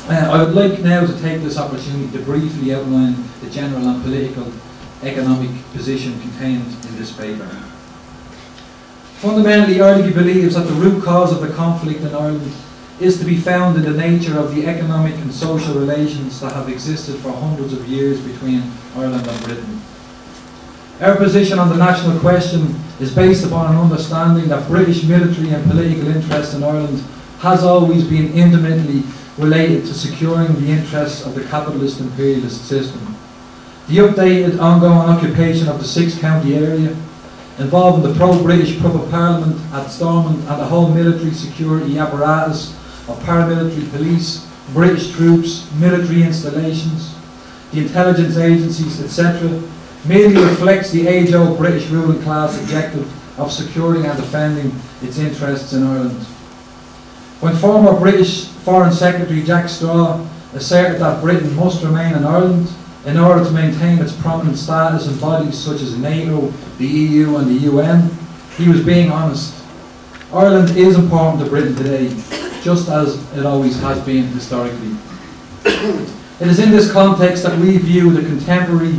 I would like now to take this opportunity to briefly outline the general and political economic position contained in this paper. Fundamentally, Éirígí believes that the root cause of the conflict in Ireland is to be found in the nature of the economic and social relations that have existed for hundreds of years between Ireland and Britain. Our position on the national question is based upon an understanding that British military and political interest in Ireland has always been intimately related to securing the interests of the capitalist imperialist system. The updated ongoing occupation of the six-county area, involving the pro-British Proper Parliament at Stormont and the whole military security apparatus of paramilitary police, British troops, military installations, the intelligence agencies, etc., merely reflects the age-old British ruling class objective of securing and defending its interests in Ireland. When former British Foreign Secretary Jack Straw asserted that Britain must remain in Ireland in order to maintain its prominent status in bodies such as NATO, the EU and the UN, he was being honest. Ireland is important to Britain today, just as it always has been historically. It is in this context that we view the contemporary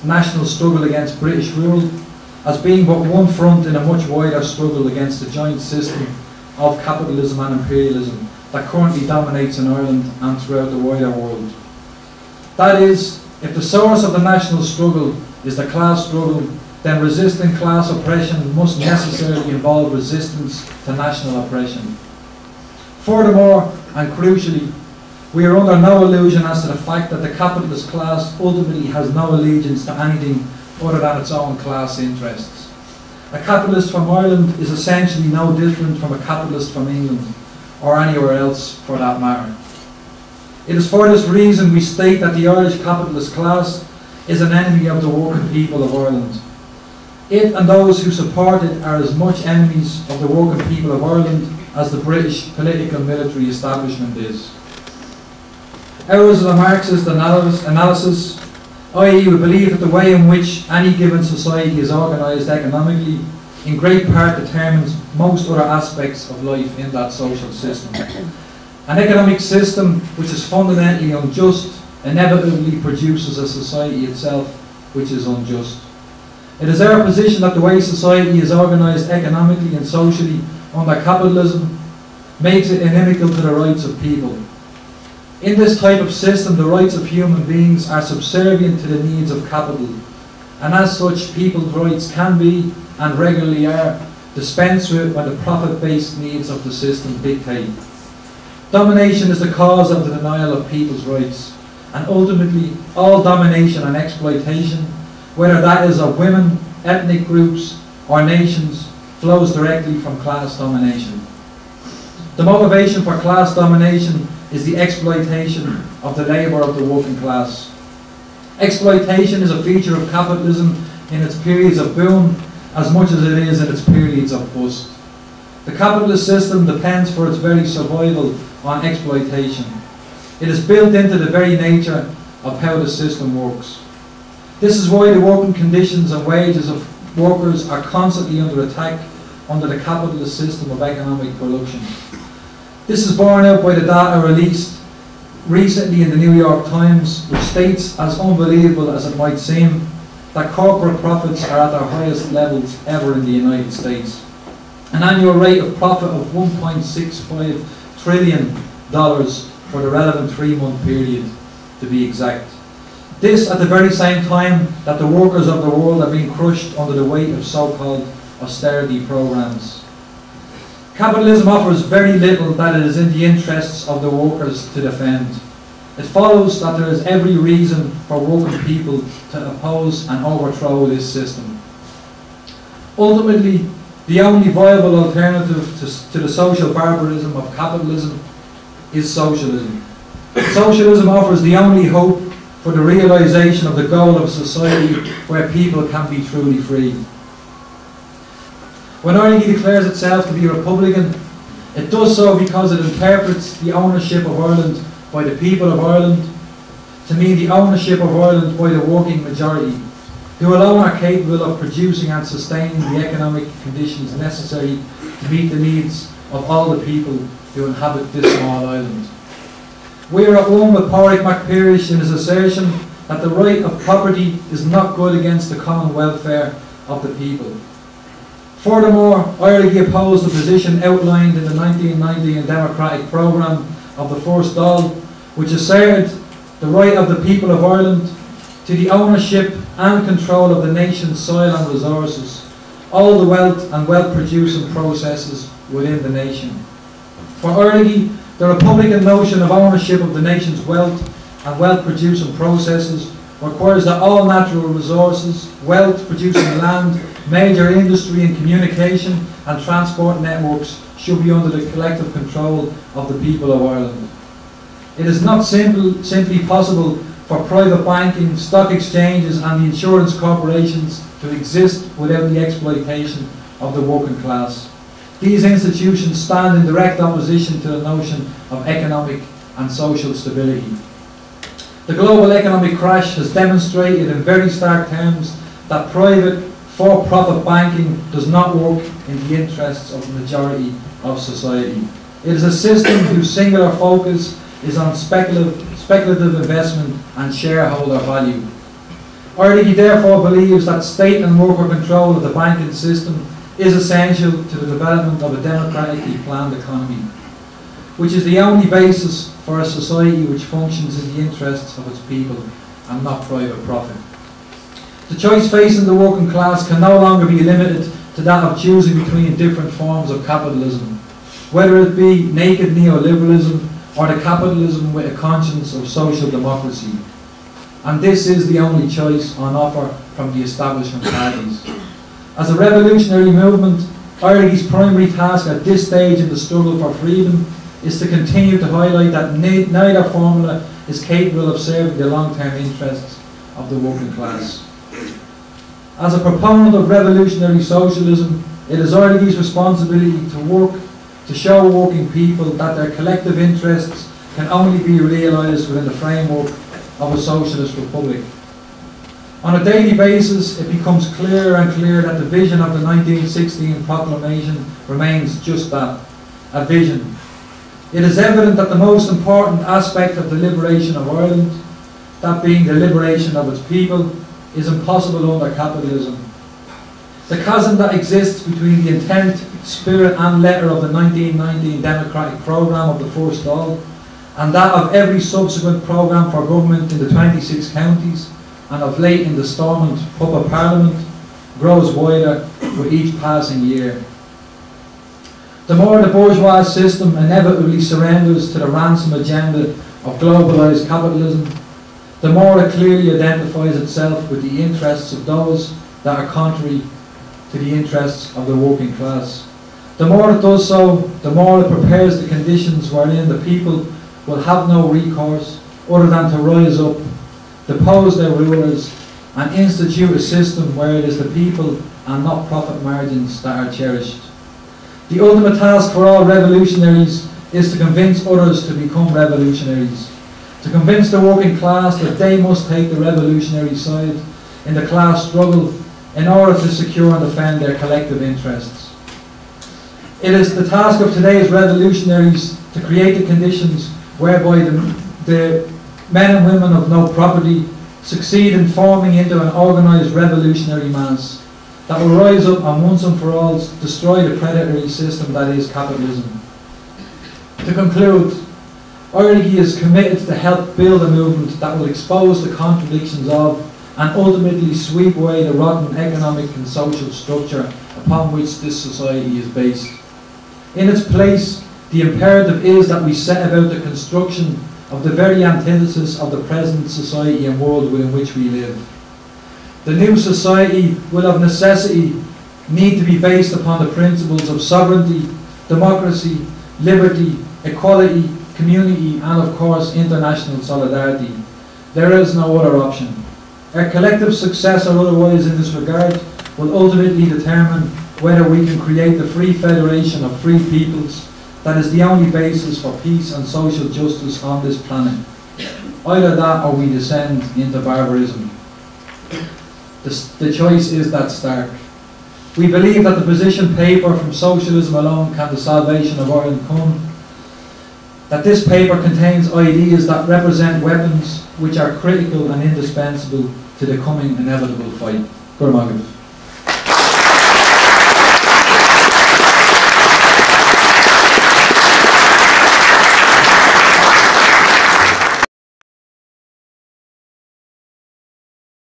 national struggle against British rule as being but one front in a much wider struggle against the joint system of capitalism and imperialism that currently dominates in Ireland and throughout the wider world. That is, if the source of the national struggle is the class struggle, then resisting class oppression must necessarily involve resistance to national oppression. Furthermore, and crucially, we are under no illusion as to the fact that the capitalist class ultimately has no allegiance to anything other than its own class interests. A capitalist from Ireland is essentially no different from a capitalist from England, or anywhere else for that matter. It is for this reason we state that the Irish capitalist class is an enemy of the working people of Ireland. It and those who support it are as much enemies of the working people of Ireland as the British political military establishment is. Ours is a Marxist analysis, i.e. we believe that the way in which any given society is organised economically in great part determines most other aspects of life in that social system. An economic system which is fundamentally unjust inevitably produces a society itself which is unjust. It is our position that the way society is organised economically and socially under capitalism makes it inimical to the rights of people. In this type of system, the rights of human beings are subservient to the needs of capital, and as such, people's rights can be, and regularly are, dispensed with when the profit-based needs of the system dictate. Domination is the cause of the denial of people's rights, and ultimately, all domination and exploitation, whether that is of women, ethnic groups, or nations, flows directly from class domination. The motivation for class domination is the exploitation of the labour of the working class. Exploitation is a feature of capitalism in its periods of boom as much as it is in its periods of bust. The capitalist system depends for its very survival on exploitation. It is built into the very nature of how the system works. This is why the working conditions and wages of workers are constantly under attack under the capitalist system of economic production. This is borne out by the data released recently in the New York Times, which states, as unbelievable as it might seem, that corporate profits are at their highest levels ever in the United States. An annual rate of profit of $1.65 trillion for the relevant 3-month period, to be exact. This at the very same time that the workers of the world are being crushed under the weight of so-called austerity programs. Capitalism offers very little that it is in the interests of the workers to defend. It follows that there is every reason for working people to oppose and overthrow this system. Ultimately, the only viable alternative to the social barbarism of capitalism is socialism. Socialism offers the only hope for the realisation of the goal of society where people can be truly free. When Éirígí declares itself to be Republican, it does so because it interprets the ownership of Ireland by the people of Ireland to mean the ownership of Ireland by the working majority, who alone are capable of producing and sustaining the economic conditions necessary to meet the needs of all the people who inhabit this small island. We are at one with Pádraig MacPiarish in his assertion that the right of property is not good against the common welfare of the people. Furthermore, Éirígí opposed the position outlined in the 1990 Democratic Programme of the First Dáil, which asserted the right of the people of Ireland to the ownership and control of the nation's soil and resources, all the wealth and wealth-producing processes within the nation. For Éirígí, the Republican notion of ownership of the nation's wealth and wealth-producing processes requires that all natural resources, wealth-producing land, major industry and communication and transport networks should be under the collective control of the people of Ireland. It is not simply possible for private banking, stock exchanges and the insurance corporations to exist without the exploitation of the working class. These institutions stand in direct opposition to the notion of economic and social stability. The global economic crash has demonstrated in very stark terms that private for-profit banking does not work in the interests of the majority of society. It is a system whose singular focus is on speculative investment and shareholder value. Éirígí therefore believes that state and worker control of the banking system is essential to the development of a democratically planned economy, which is the only basis for a society which functions in the interests of its people and not private profit. The choice facing the working class can no longer be limited to that of choosing between different forms of capitalism, whether it be naked neoliberalism or the capitalism with a conscience of social democracy. And this is the only choice on offer from the establishment parties. As a revolutionary movement, Éirígí's primary task at this stage in the struggle for freedom is to continue to highlight that neither formula is capable of serving the long-term interests of the working class. As a proponent of revolutionary socialism, it is Éirígí's responsibility to work to show working people that their collective interests can only be realised within the framework of a socialist republic. On a daily basis, it becomes clearer and clearer that the vision of the 1916 proclamation remains just that, a vision. It is evident that the most important aspect of the liberation of Ireland, that being the liberation of its people, is impossible under capitalism. The chasm that exists between the intent, spirit and letter of the 1919 Democratic Programme of the First Dáil and that of every subsequent programme for government in the 26 counties and of late in the Stormont Puppet Parliament grows wider with each passing year. The more the bourgeois system inevitably surrenders to the ransom agenda of globalised capitalism, the more it clearly identifies itself with the interests of those that are contrary to the interests of the working class. The more it does so, the more it prepares the conditions wherein the people will have no recourse other than to rise up, depose their rulers, and institute a system where it is the people and not profit margins that are cherished. The ultimate task for all revolutionaries is to convince others to become revolutionaries, to convince the working class that they must take the revolutionary side in the class struggle in order to secure and defend their collective interests. It is the task of today's revolutionaries to create the conditions whereby the men and women of no property succeed in forming into an organised revolutionary mass that will rise up and once and for all destroy the predatory system that is capitalism. To conclude, Éirígí is committed to help build a movement that will expose the contradictions of and ultimately sweep away the rotten economic and social structure upon which this society is based. In its place, the imperative is that we set about the construction of the very antithesis of the present society and world within which we live. The new society will of necessity need to be based upon the principles of sovereignty, democracy, liberty, equality, community and of course international solidarity. There is no other option. Our collective success or otherwise in this regard will ultimately determine whether we can create the free federation of free peoples that is the only basis for peace and social justice on this planet. Either that or we descend into barbarism. The choice is that stark. We believe that the position paper from socialism alone can the salvation of Ireland come, that this paper contains ideas that represent weapons which are critical and indispensable to the coming inevitable fight. Gurmagam.